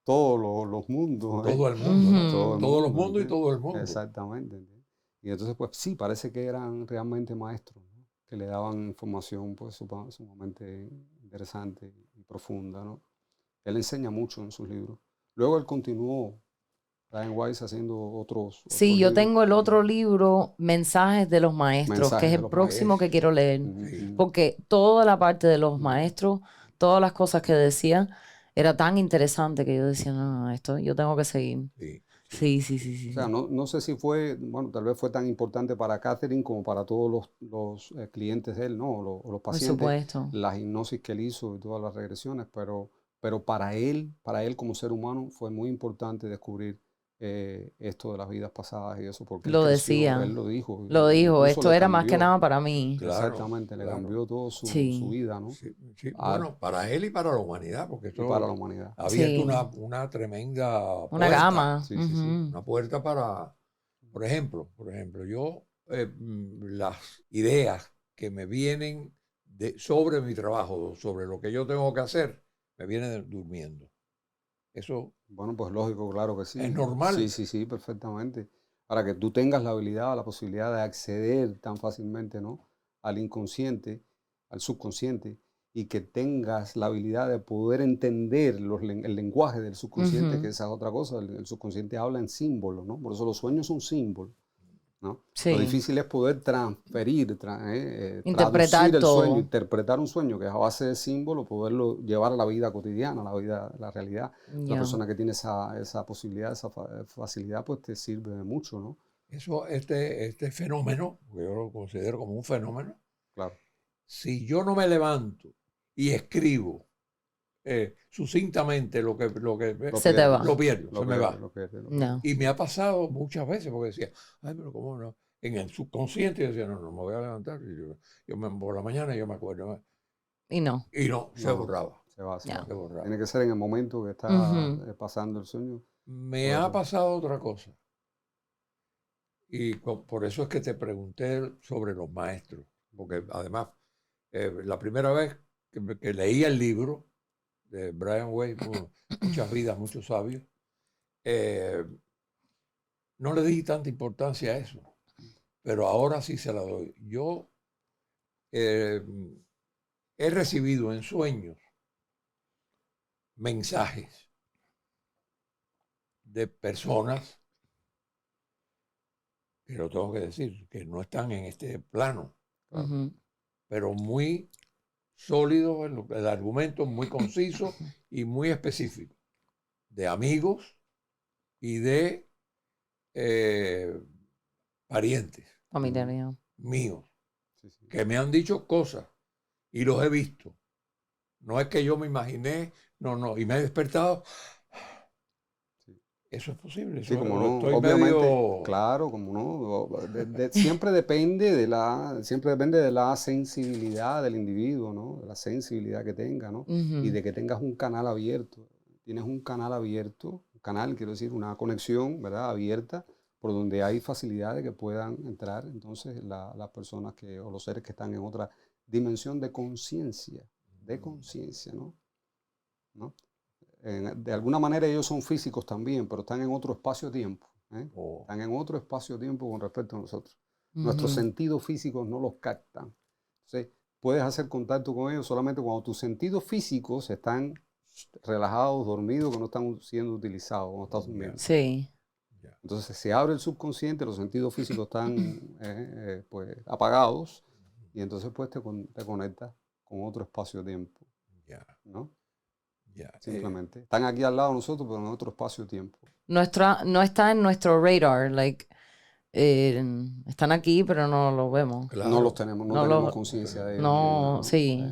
todos los mundos, Todo el mundo, ¿no? todo el Todos los mundo, mundos y ¿entiendes? todo el mundo. Exactamente, ¿entiendes? Y entonces pues sí, parece que eran realmente maestros, ¿no? Que le daban información pues sumamente interesante y profunda, ¿no? Él enseña mucho en sus libros. Luego él continuó, Brian Weiss, haciendo otros Sí, yo libros. tengo el otro libro, Mensajes de los Maestros, que Mensajes es de el los próximo que quiero leer. Ujú, Sí. ujú. Porque toda la parte de los Ujú. maestros, todas las cosas que decía, era tan interesante que yo decía, no, esto yo tengo que seguir. Sí, Sí, sí, sí, sí. O sea, no sé si fue, bueno, tal vez fue tan importante para Catherine como para todos los clientes de él, ¿no? O los Por pacientes, supuesto. las hipnosis que él hizo y todas las regresiones, pero para él como ser humano, fue muy importante descubrir esto de las vidas pasadas y eso, porque él Lo creció, decía. él lo dijo, Lo dijo, incluso esto le era más que cambió, nada para mí. claro. exactamente, le Claro. cambió toda su Sí. vida, ¿no? Sí, sí. Ah, Bueno, para él y para la humanidad, porque y para la esto humanidad. ha abierto Sí. una tremenda Una puerta. gama. Sí, sí, sí. Ujú. Una puerta para, por ejemplo, yo, las ideas que me vienen sobre mi trabajo, sobre lo que yo tengo que hacer, me vienen durmiendo. Eso Bueno, pues lógico, claro que sí. es normal. Sí, sí, sí, perfectamente. Para que tú tengas la habilidad, la posibilidad de acceder tan fácilmente, ¿no? Al inconsciente, al subconsciente, y que tengas la habilidad de poder entender el lenguaje del subconsciente, Ujú. que esa es otra cosa. El subconsciente habla en símbolos, ¿no? Por eso los sueños son símbolos, ¿no? Lo Sí. difícil es poder transferir, Interpretar traducir el sueño, todo. interpretar un sueño que es a base de símbolos, poderlo llevar a la vida cotidiana, a la vida, la realidad. La Ya. persona que tiene esa posibilidad, esa facilidad, pues te sirve de mucho, ¿no? Eso, este fenómeno, que yo lo considero como un fenómeno, Claro. si yo no me levanto y escribo sucintamente lo que Se te va. lo pierdo, se me va. Lo pierde. No. Y me ha pasado muchas veces porque decía, ay, pero cómo no. En el subconsciente yo decía, no, me voy a levantar. Y por la mañana yo me acuerdo. Y no. Y no, se No, borraba. se va. Ya. Se borraba. Tiene que ser en el momento que está Ujú. pasando el sueño. Me ha pasado otra cosa. Y por eso es que te pregunté sobre los maestros. Porque además, la primera vez que leí el libro de Brian Weiss, Muchas vidas, muchos sabios, no le di tanta importancia a eso. Pero ahora sí se la doy. Yo he recibido en sueños mensajes de personas, que lo tengo que decir, que no están en este plano, Ujú. pero muy sólidos, el argumento muy conciso y muy específico, de amigos y de parientes Familiaridad. míos, Sí, sí. que me han dicho cosas y los he visto. No es que yo me imaginé, no, y me he despertado. Sí. Eso es posible. Sí, Eso, como no, estoy obviamente, medio... claro, como no, siempre depende de la sensibilidad del individuo, ¿no? De la sensibilidad que tenga, ¿no? Y de que tengas un canal abierto. Tienes un canal abierto, un canal, quiero decir, una conexión, ¿verdad? Abierta, por donde hay facilidad de que puedan entrar entonces las personas o los seres que están en otra dimensión de conciencia, ¿no? ¿No? De alguna manera ellos son físicos también, pero están en otro espacio-tiempo. Están en otro espacio-tiempo con respecto a nosotros. Nuestros sentidos físicos no los captan. Entonces, puedes hacer contacto con ellos solamente cuando tus sentidos físicos están relajados, dormidos, que no están siendo utilizados, no estás durmiendo. Sí. Entonces se abre el subconsciente, los sentidos físicos están pues, apagados y entonces pues te conectas con otro espacio-tiempo. ¿No? Simplemente. Están aquí al lado de nosotros, pero en otro espacio-tiempo. No está en nuestro radar, like, están aquí, pero no los vemos. Claro. No los tenemos, no tenemos conciencia de ellos. No, sí.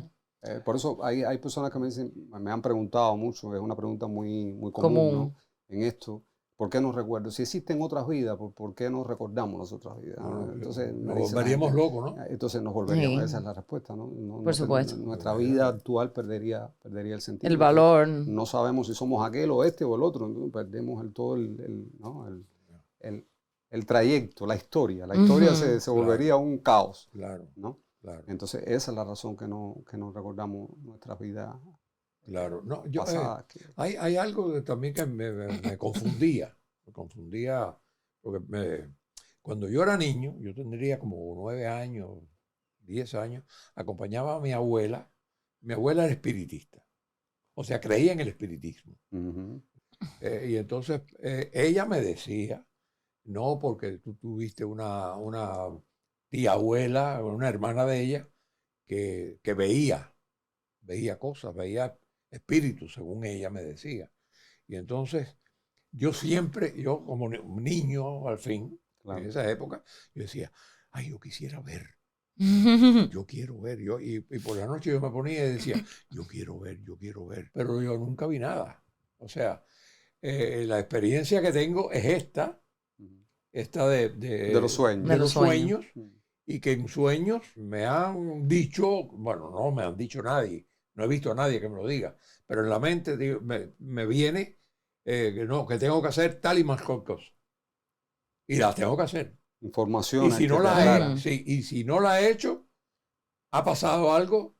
Por eso hay personas que me han preguntado mucho, es una pregunta muy, muy común, ¿no? En esto. ¿Por qué nos recuerdo? Si existen otras vidas, ¿por qué nos recordamos las otras vidas? Entonces, nos volveríamos locos, ¿no? Entonces nos volveríamos, Sí. esa es la respuesta, ¿no? Por supuesto. Nuestra vida actual perdería el sentido. El valor. No sabemos si somos aquel o este o el otro, entonces perdemos el trayecto, la historia. La historia se volvería un caos. Claro, ¿no? Claro. Entonces esa es la razón que no recordamos nuestras vidas. Claro, no, yo, pasadas. Hay algo también que me confundía. Me confundía porque cuando yo era niño, yo tendría como 9 años, 10 años, acompañaba a mi abuela. Mi abuela era espiritista, o sea, creía en el espiritismo. Y entonces ella me decía, no, porque tú tuviste una tía abuela, una hermana de ella, que veía cosas, veía espíritus, según ella me decía. Y entonces yo como un niño al fin, en esa época, yo decía, ay, yo quisiera ver. Yo quiero ver. Y por la noche yo me ponía y decía, yo quiero ver. Pero yo nunca vi nada. O sea, la experiencia que tengo es esta de los sueños. De los sueños. Y que en sueños me han dicho, bueno, no me han dicho nadie, no he visto a nadie que me lo diga, pero en la mente me viene que tengo que hacer tal y más cosas. Y las tengo que hacer. Información. Y si no la he hecho, ha pasado algo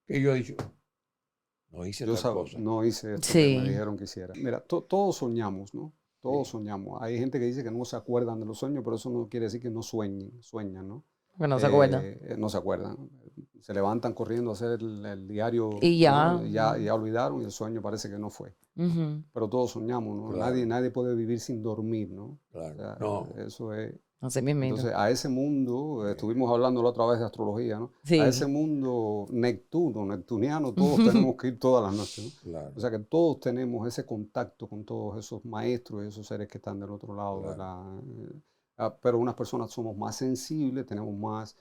que yo he dicho, no hice tal cosa. No hice esto que me dijeron que hiciera. Mira, todos soñamos, ¿no? Todos soñamos. Hay gente que dice que no se acuerdan de los sueños, pero eso no quiere decir que no sueñan, ¿no? Que no se acuerdan. No se acuerdan. Se levantan corriendo a hacer el diario. Y ya. ¿no? Ya olvidaron y el sueño parece que no fue. Pero todos soñamos, ¿no? Claro. Nadie puede vivir sin dormir, ¿no? Claro. O sea, no. Eso es... Así mismo. Entonces, a ese mundo, estuvimos hablando la otra vez de astrología, ¿no? Sí. A ese mundo neptuniano, todos tenemos que ir todas las noches, ¿no? Claro. O sea que todos tenemos ese contacto con todos esos maestros y esos seres que están del otro lado. Claro. Pero unas personas somos más sensibles, tenemos más,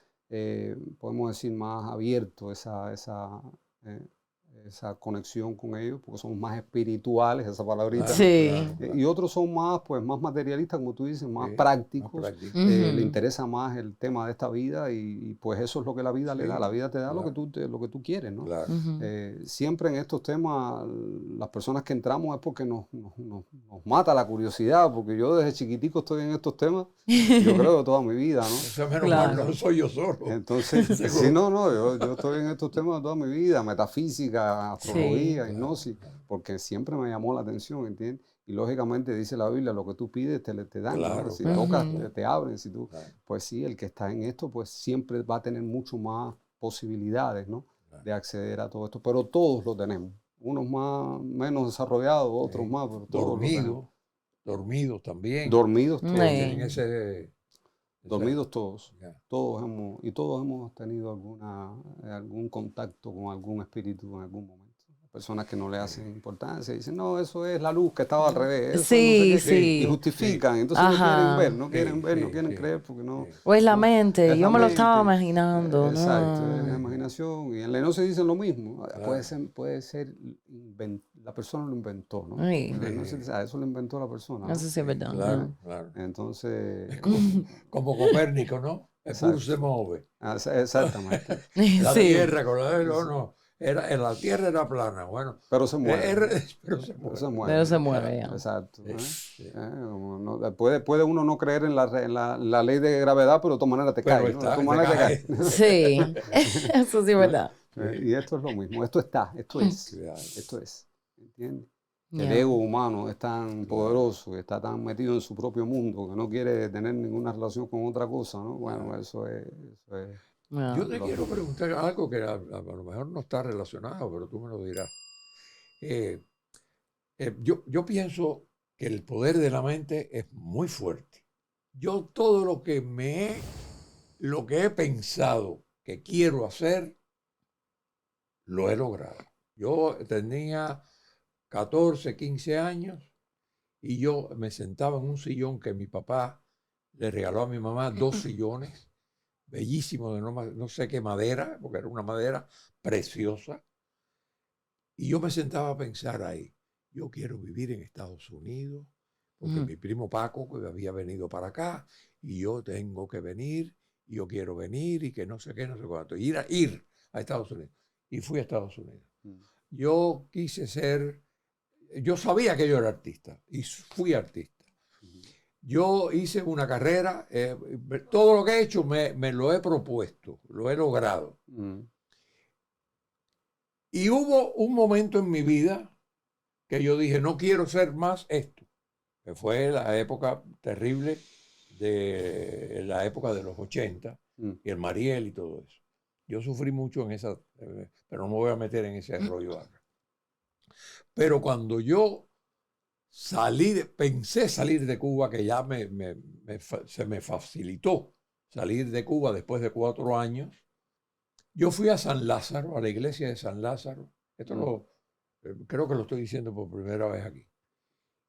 podemos decir, más abierto esa conexión con ellos, porque somos más espirituales, esa palabrita. Sí. Claro. Y otros son más materialistas, como tú dices, más prácticos. Le interesa más el tema de esta vida y pues eso es lo que la vida le da. La vida te da lo que tú quieres, ¿no? Claro. Siempre en estos temas, las personas que entramos es porque nos mata la curiosidad, porque yo desde chiquitico estoy en estos temas, yo creo toda mi vida, ¿no? O sea, menos mal, no soy yo solo. Entonces, sí, yo estoy en estos temas toda mi vida, metafísica, astrología, hipnosis, porque siempre me llamó la atención, ¿entiendes? Y lógicamente dice la Biblia, lo que tú pides te dan, claro, ¿no? Si tocas, te abren, si tú, pues sí, el que está en esto, pues siempre va a tener mucho más posibilidades, ¿no? De acceder a todo esto, pero todos lo tenemos, unos menos desarrollados, otros más, pero todos dormidos también. Dormidos tienen ese Dormidos todos. Ya. Todos hemos tenido algún contacto con algún espíritu en algún momento. Personas que no le hacen importancia, dicen, no, eso es la luz que estaba al revés, eso es no sé Sí, qué, sí. y justifican, entonces no quieren ver, no quieren ver, no quieren sí, creer, porque no... sí. O es la no, mente, es yo la me lo estaba mente. imaginando, Exacto, es la ¿no? imaginación. Y en la hipnosis dicen lo mismo. Claro. Puede ser, la persona lo inventó, ¿no? Ay, En la hipnosis dice, eso lo inventó la persona, ¿no? eso sí es verdad. Claro, claro. Entonces, Es como Copérnico, ¿no? El pur se exacto. mueve. Exactamente. La Sí. Tierra con la no. La Tierra era plana, bueno. Pero se mueve. Pero se Pero se mueve. mueve. Pero se mueve ya. Exacto. Sí, sí. Como puede uno no creer en la ley de gravedad, pero de todas maneras te Pero cae, ¿no? De está, todas te maneras te cae. cae. Sí, eso sí es verdad. Y esto es lo mismo. Esto es. Claro. Esto es. ¿Entiendes? El Ya. ego humano es tan poderoso y está tan metido en su propio mundo que no quiere tener ninguna relación con otra cosa, ¿no? Bueno, eso es Ya. Yo te lo- quiero preguntar algo que a lo mejor no está relacionado, pero tú me lo dirás. Yo pienso que el poder de la mente es muy fuerte. Yo todo lo que he pensado que quiero hacer, lo he logrado. Yo tenía 14, 15 años y yo me sentaba en un sillón que mi papá le regaló a mi mamá, 2 sillones, bellísimos de no sé qué madera, porque era una madera preciosa. Y yo me sentaba a pensar ahí, yo quiero vivir en Estados Unidos, porque mi primo Paco que había venido para acá, y yo tengo que venir, y yo quiero venir, y que no sé qué, no sé cuánto, ir a Estados Unidos. Y fui a Estados Unidos. Yo quise yo sabía que yo era artista, y fui artista. Yo hice una carrera, todo lo que he hecho me lo he propuesto, lo he logrado. Y hubo un momento en mi vida que yo dije, no quiero ser más esto, que fue la época terrible de la época de los 80 y el Mariel y todo eso. Yo sufrí mucho en esa, pero no me voy a meter en ese rollo ahora. Pero cuando yo pensé salir de Cuba, que ya se me facilitó salir de Cuba después de 4 años, yo fui a San Lázaro, a la iglesia de San Lázaro. Esto creo que lo estoy diciendo por primera vez aquí.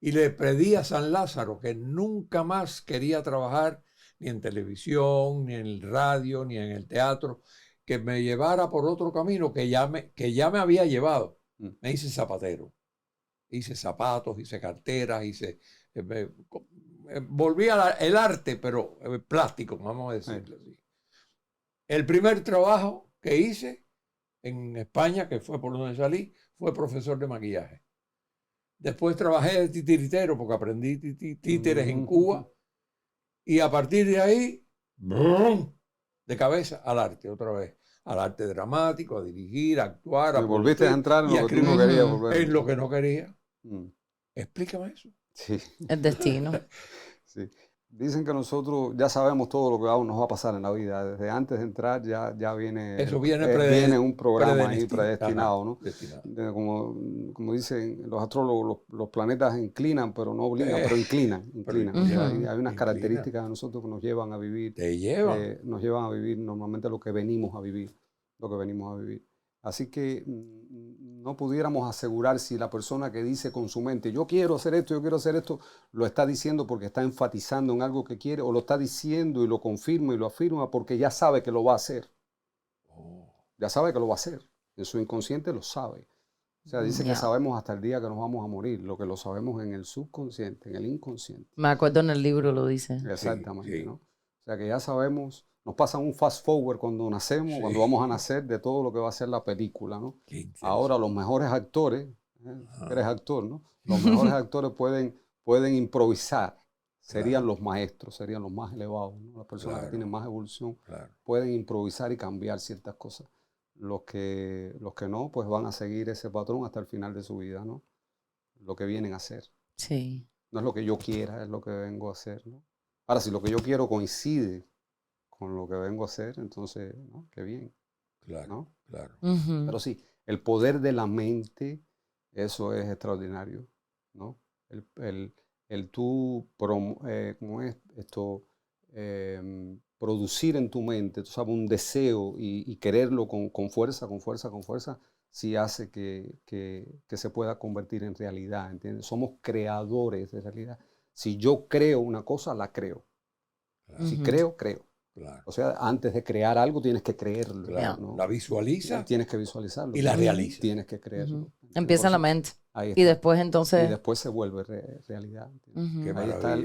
Y le pedí a San Lázaro que nunca más quería trabajar ni en televisión, ni en el radio, ni en el teatro, que me llevara por otro camino que ya me había llevado. Me hice zapatero. Hice zapatos, hice carteras, volví al arte, pero plástico, vamos a decirlo así. El primer trabajo que hice en España, que fue por donde salí, fue profesor de maquillaje. Después trabajé de titiritero porque aprendí títeres en Cuba. Y a partir de ahí, ¡brum!, de cabeza al arte otra vez. Al arte dramático, a dirigir, a actuar, a volviste a producir entrar en y a lo que tú no escribir. querías volver. En lo que no quería. Mm. Explícame eso. Sí. El destino. Sí. Dicen que nosotros ya sabemos todo lo que nos va a pasar en la vida. Desde antes de entrar ya viene, Eso viene viene un programa ahí predestinado, Ajá, ¿no? destinado. Como dicen los astrólogos, los planetas inclinan, pero no obligan, pero inclinan. Pero O sea, inclinan. hay unas características de nosotros que nos llevan a vivir. Te llevan. Nos llevan a vivir normalmente lo que venimos a vivir. Así que no pudiéramos asegurar si la persona que dice con su mente, yo quiero hacer esto, lo está diciendo porque está enfatizando en algo que quiere, o lo está diciendo y lo confirma y lo afirma porque ya sabe que lo va a hacer. Ya sabe que lo va a hacer. En su inconsciente lo sabe. O sea, dice que sabemos hasta el día que nos vamos a morir, lo que lo sabemos en el subconsciente, en el inconsciente. Me acuerdo en el libro lo dice. Exactamente, sí. ¿No? O sea, que ya sabemos, nos pasa un fast forward cuando nacemos, cuando vamos a nacer, de todo lo que va a ser la película, ¿no? Ahora los mejores actores, eres actor, ¿no? Los mejores actores pueden improvisar, serían los maestros, serían los más elevados, ¿no? Las personas que tienen más evolución pueden improvisar y cambiar ciertas cosas. Los que no, pues van a seguir ese patrón hasta el final de su vida, ¿no? Lo que vienen a hacer. Sí. No es lo que yo quiera, es lo que vengo a hacer, ¿no? Ahora, si lo que yo quiero coincide con lo que vengo a hacer, entonces, ¿no? Qué bien. Claro, ¿no? claro. Pero sí, el poder de la mente, eso es extraordinario, ¿no? El tú, ¿cómo es esto? producir en tu mente, tú sabes, un deseo y quererlo con fuerza, sí hace que se pueda convertir en realidad, ¿entiendes? Somos creadores de realidad. Si yo creo una cosa, la creo. Si creo, creo. Claro. O sea, antes de crear algo tienes que creerlo. Claro. ¿no? La visualiza. Tienes que visualizarlo. Y la realiza. Tienes que creerlo. Empieza en la mente. Ahí Y después entonces... Y después se vuelve realidad. Qué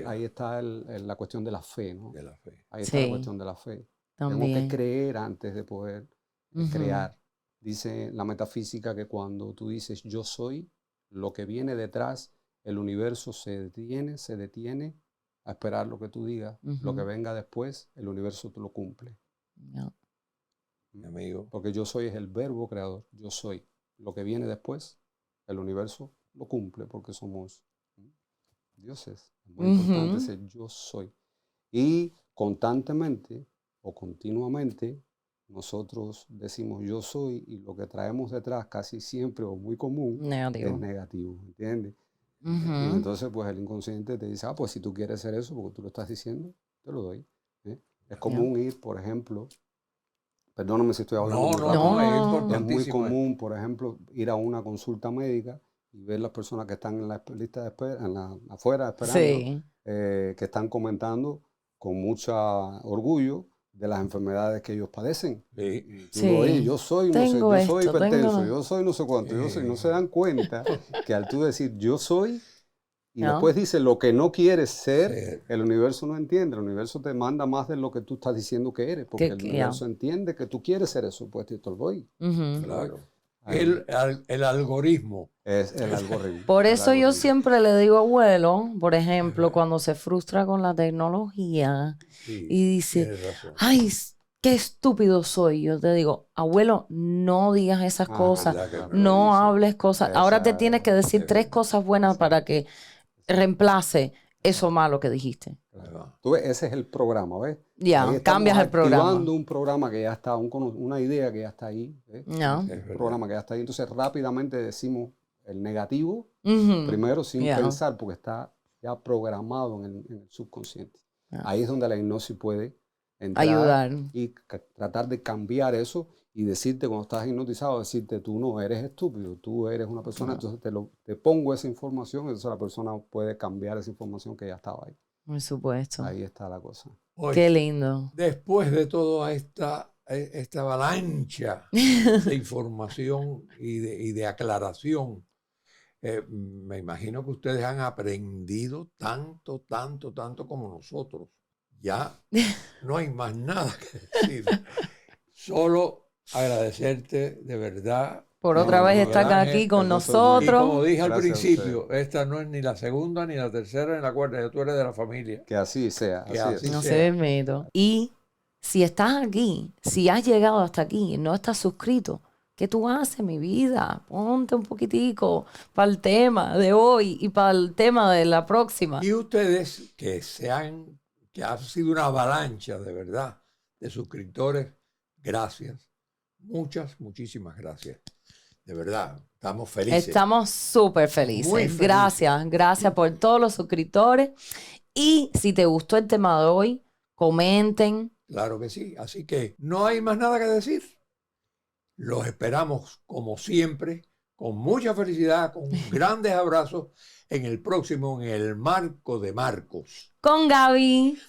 Ahí está la cuestión de la fe, ¿no? De la fe. Ahí está la cuestión de la fe. También. Tengo que creer antes de poder crear. Dice la metafísica que cuando tú dices yo soy, lo que viene detrás, el universo se detiene a esperar lo que tú digas. Lo que venga después, el universo te lo cumple. Mi amigo. Porque yo soy es el verbo creador. Yo soy. Lo que viene después, el universo lo cumple porque somos dioses. Es muy importante ese yo soy. Y constantemente o continuamente nosotros decimos yo soy y lo que traemos detrás casi siempre o muy común es negativo, ¿entiendes? Y entonces pues el inconsciente te dice, pues si tú quieres hacer eso porque tú lo estás diciendo, te lo doy. Es común ir, por ejemplo, perdóname si estoy hablando muy rápido, es muy común, por ejemplo, ir a una consulta médica y ver las personas que están en la lista de espera, afuera esperando, que están comentando con mucho orgullo de las enfermedades que ellos padecen. Yo soy, no sé, yo soy hipertenso, yo soy no sé cuánto, yo soy, no se dan cuenta que al tú decir yo soy y después dice lo que no quieres ser, el universo no entiende, el universo te manda más de lo que tú estás diciendo que eres, porque el universo entiende que tú quieres ser eso, pues te lo doy. Claro. El algoritmo. Es el algoritmo. Por eso yo siempre le digo a abuelo, por ejemplo, cuando se frustra con la tecnología y dice, ay, qué estúpido soy. Yo te digo, abuelo, no digas esas cosas, no hables cosas. Ahora te tienes que decir 3 cosas buenas para que reemplace eso malo que dijiste. Tú ves, ese es el programa, ¿ves? Ya, cambias el programa. Activando un programa que ya está, una idea que ya está ahí. Un programa que ya está ahí. Entonces rápidamente decimos el negativo primero sin pensar porque está ya programado en el subconsciente. Ahí es donde la hipnosis puede entrar, ayudar y tratar de cambiar eso y decirte cuando estás hipnotizado, decirte tú no eres estúpido, tú eres una persona, entonces te pongo esa información, entonces la persona puede cambiar esa información que ya estaba ahí. Por supuesto. Ahí está la cosa. Oye, qué lindo. Después de toda esta avalancha de información y de aclaración, me imagino que ustedes han aprendido tanto como nosotros. Ya no hay más nada que decir. Solo agradecerte de verdad. Por otra vez estar aquí con nosotros. Y como dije al principio, esta no es ni la segunda, ni la tercera, ni la cuarta. Ya tú eres de la familia. Que así sea. No se miedo. Y si estás aquí, si has llegado hasta aquí y no estás suscrito, ¿qué tú haces, mi vida? Ponte un poquitico para el tema de hoy y para el tema de la próxima. Y ustedes que ha sido una avalancha de verdad de suscriptores, gracias. Muchísimas gracias. De verdad, estamos felices. Estamos súper felices. Muy felices. Gracias por todos los suscriptores. Y si te gustó el tema de hoy, comenten. Claro que sí. Así que no hay más nada que decir. Los esperamos como siempre, con mucha felicidad, con grandes abrazos en el próximo, en el Marco de Marcos. Con Gaby.